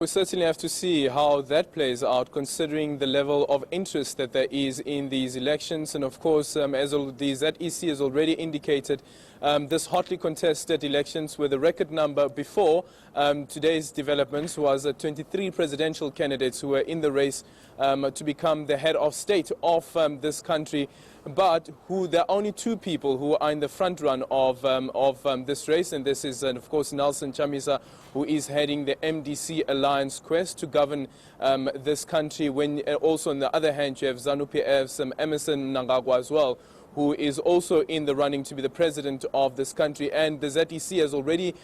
We certainly have to see how that plays out, considering the level of interest that there is in these elections. And of course, as the ZEC has already indicated, this hotly contested elections with a record number before today's developments was 23 presidential candidates who were in the race to become the head of state of this country, but there are only two people who are in the front run of this race, and this is, of course, Aldrin Sampear, who is heading the MDC Alliance quest to govern this country. When also on the other hand, you have ZANU-PF, Emerson Mnangagwa as well, who is also in the running to be the president of this country. And the ZEC has already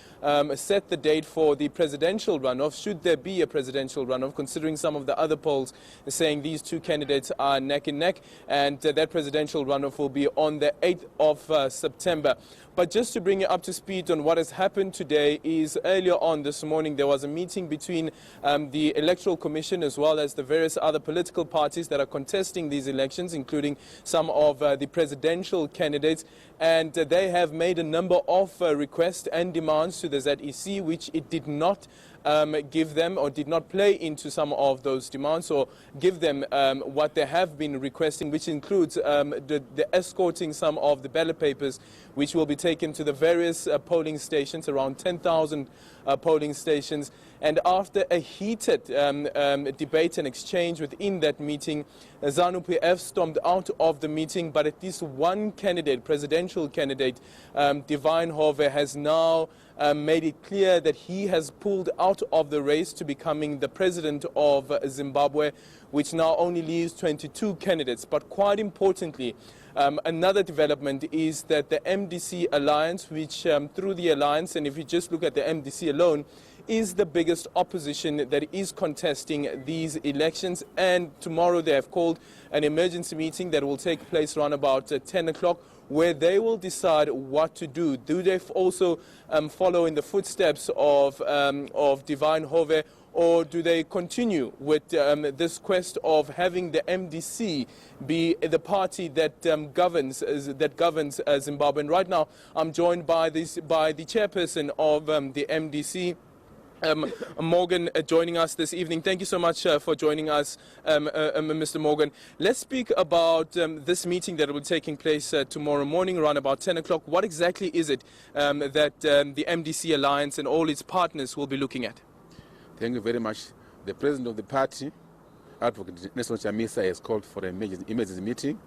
set the date for the presidential runoff, should there be a presidential runoff, considering some of the other polls saying these two candidates are neck and neck, and that presidential runoff will be on the 8th of September. But just to bring you up to speed on what has happened today is earlier on this morning there was a meeting between the Electoral Commission as well as the various other political parties that are contesting these elections, including some of the presidential candidates, and they have made a number of requests and demands to the ZEC, which it did not give them, or did not play into some of those demands or give them what they have been requesting, which includes the escorting some of the ballot papers which will be taken to the various polling stations, around 10,000 polling stations. And after a heated debate and exchange within that meeting, ZANU-PF stormed out of the meeting, but at least one candidate, presidential candidate, Divine Hove, has now made it clear that he has pulled out of the race to becoming the president of Zimbabwe, which now only leaves 22 candidates. But quite importantly, another development is that the MDC Alliance, which through the alliance, and if you just look at the MDC alone, is the biggest opposition that is contesting these elections. And tomorrow they have called an emergency meeting that will take place around about 10 o'clock, where they will decide what to do. Do they also follow in the footsteps of Divine Hove, or do they continue with this quest of having the MDC be the party that governs Zimbabwe? And right now, I'm joined by the chairperson of the MDC, Morgan, joining us this evening. Thank you so much for joining us, Mr. Morgan. Let's speak about this meeting that will be taking place tomorrow morning around about 10 o'clock. What exactly is it that the MDC Alliance and all its partners will be looking at? Thank you very much. The president of the party, Advocate Nelson Chamisa, has called for an emergency meeting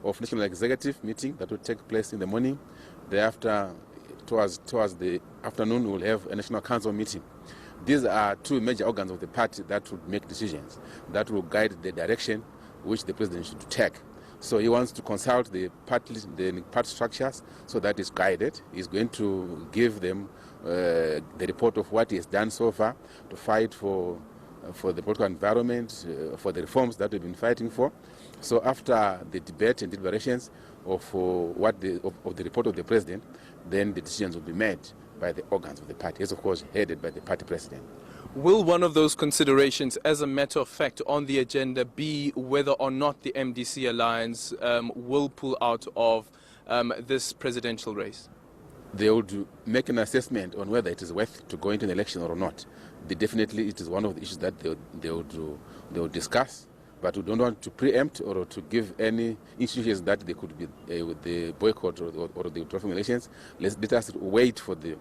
of National Executive meeting that will take place in the morning. Thereafter, towards the afternoon, we will have a National Council meeting. These are two major organs of the party that would make decisions, that will guide the direction which the president should take. So he wants to consult the party structures so that it's guided. He's going to give them the report of what he has done so far to fight for the political environment, for the reforms that we've been fighting for. So after the debate and deliberations of the report of the president, then the decisions will be made by the organs of the party, as of course headed by the party president. Will one of those considerations, as a matter of fact, on the agenda be whether or not the MDC Alliance will pull out of this presidential race? They would make an assessment on whether it is worth to go into an election or not. Definitely it is one of the issues that they would discuss, but we don't want to preempt or to give any institutions that they could be with the boycott or the withdrawal from elections. Let us wait for the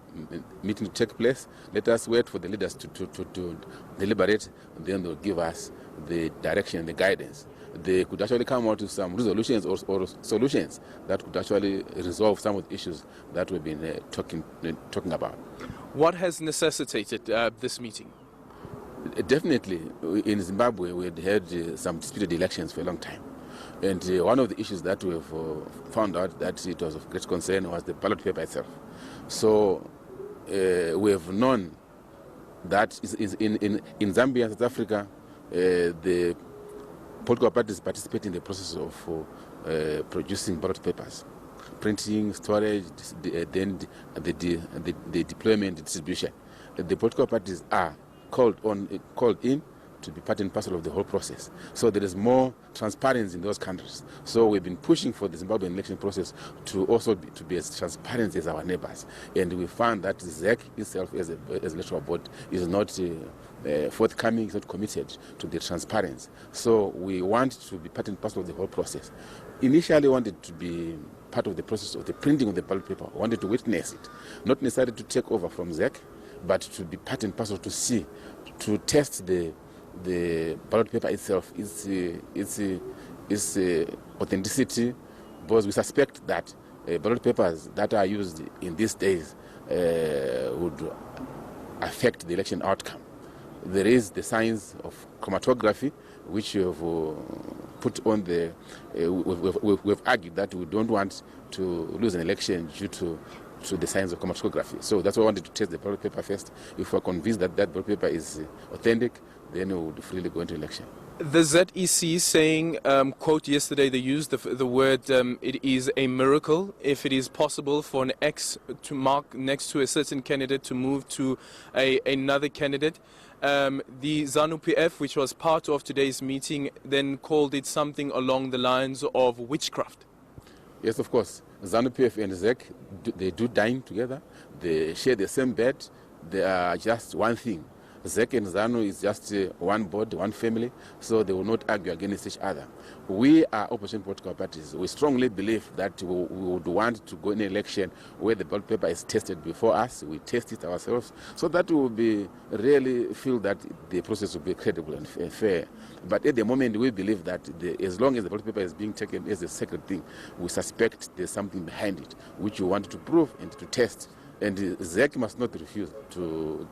meeting to take place. Let us wait for the leaders to deliberate, and then they'll give us the direction, the guidance. They could actually come out with some resolutions or solutions that could actually resolve some of the issues that we've been talking about. What has necessitated this meeting? Definitely, in Zimbabwe, we had some disputed elections for a long time. And one of the issues that we have found out that it was of great concern was the ballot paper itself. So we have known that in Zambia and South Africa, the political parties participate in the process of producing ballot papers, printing, storage, then the deployment, the distribution. The political parties are called in to be part and parcel of the whole process. So there is more transparency in those countries. So we've been pushing for the Zimbabwean election process to also be as transparent as our neighbors. And we found that ZEC itself as electoral board is not forthcoming, is not committed to the transparency. So we want to be part and parcel of the whole process. Initially wanted to be part of the process of the printing of the ballot paper, wanted to witness it, not necessarily to take over from ZEC, but to be part and parcel to see, to test the ballot paper itself, its authenticity, because we suspect that ballot papers that are used in these days would affect the election outcome. There is the signs of chromatography, which we have put on the. We've argued that we don't want to lose an election due to the signs of chromatography. So that's why I wanted to test the ballot paper first. If we're convinced that that ballot paper is authentic, then we would freely go into election. The ZEC saying, quote, yesterday they used the word, it is a miracle if it is possible for an X to mark next to a certain candidate to move to another candidate. The ZANU-PF, which was part of today's meeting, then called it something along the lines of witchcraft. Yes, of course. ZANU-PF and ZEC, they do dine together. They share the same bed. They are just one thing. ZEC and ZANU is just one board, one family, so they will not argue against each other. We are opposition political parties. We strongly believe that we would want to go in an election where the ballot paper is tested before us. We test it ourselves, so that we will really feel that the process will be credible and fair. But at the moment, we believe that as long as the ballot paper is being taken as a sacred thing, we suspect there's something behind it, which we want to prove and to test. And ZEC must not refuse to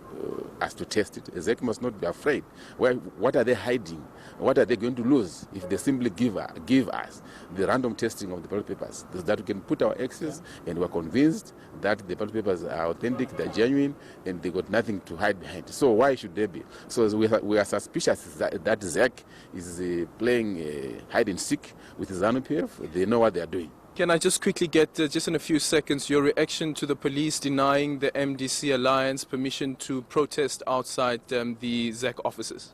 us to test it. ZEC must not be afraid. What are they hiding? What are they going to lose if they simply give us the random testing of the ballot papers? That we can put our X's and we're convinced that the ballot papers are authentic, they're genuine, and they got nothing to hide behind. So why should they be? So we are suspicious that ZEC is playing hide and seek with ZANU-PF. They know what they are doing. Can I just quickly get, just in a few seconds, your reaction to the police denying the MDC Alliance permission to protest outside the ZEC offices?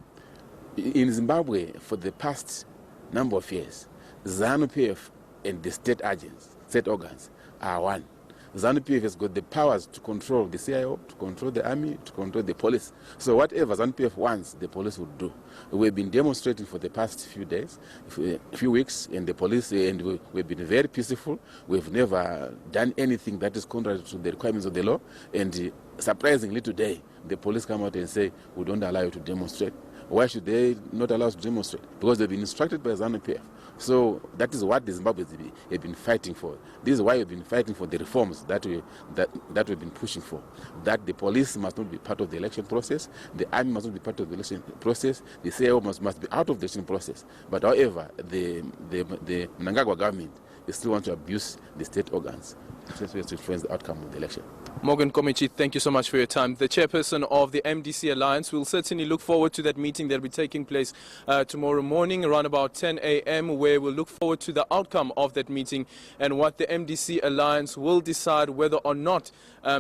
In Zimbabwe, for the past number of years, ZANU-PF and the state agents, state organs, are one. ZANU-PF has got the powers to control the CIO, to control the army, to control the police. So whatever ZANU-PF wants, the police would do. We've been demonstrating for the past few days, few weeks, and the police, and we've been very peaceful. We've never done anything that is contrary to the requirements of the law. And surprisingly today, the police come out and say, we don't allow you to demonstrate. Why should they not allow us to demonstrate? Because they've been instructed by ZANU-PF. So that is what the Zimbabweans have been fighting for. This is why we've been fighting for the reforms that we've been pushing for. That the police must not be part of the election process, the army must not be part of the election process, the CIO must be out of the election process. But however, the Mnangagwa government, they still want to abuse the state organs to influence the outcome of the election. Morgan Komichi, thank you so much for your time. The chairperson of the MDC Alliance. Will certainly look forward to that meeting that will be taking place tomorrow morning around about 10 a.m. where we'll look forward to the outcome of that meeting and what the MDC Alliance will decide whether or not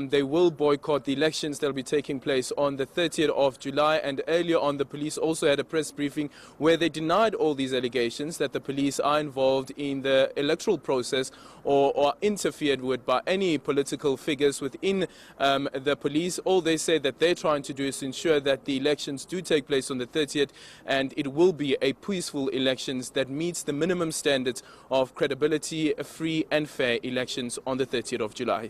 they will boycott the elections that will be taking place on the 30th of July. And earlier on, the police also had a press briefing where they denied all these allegations that the police are involved in the electoral process or interfered with by any political figures within the police. All they say that they're trying to do is ensure that the elections do take place on the 30th, and it will be a peaceful elections that meets the minimum standards of credibility, free and fair elections on the 30th of July.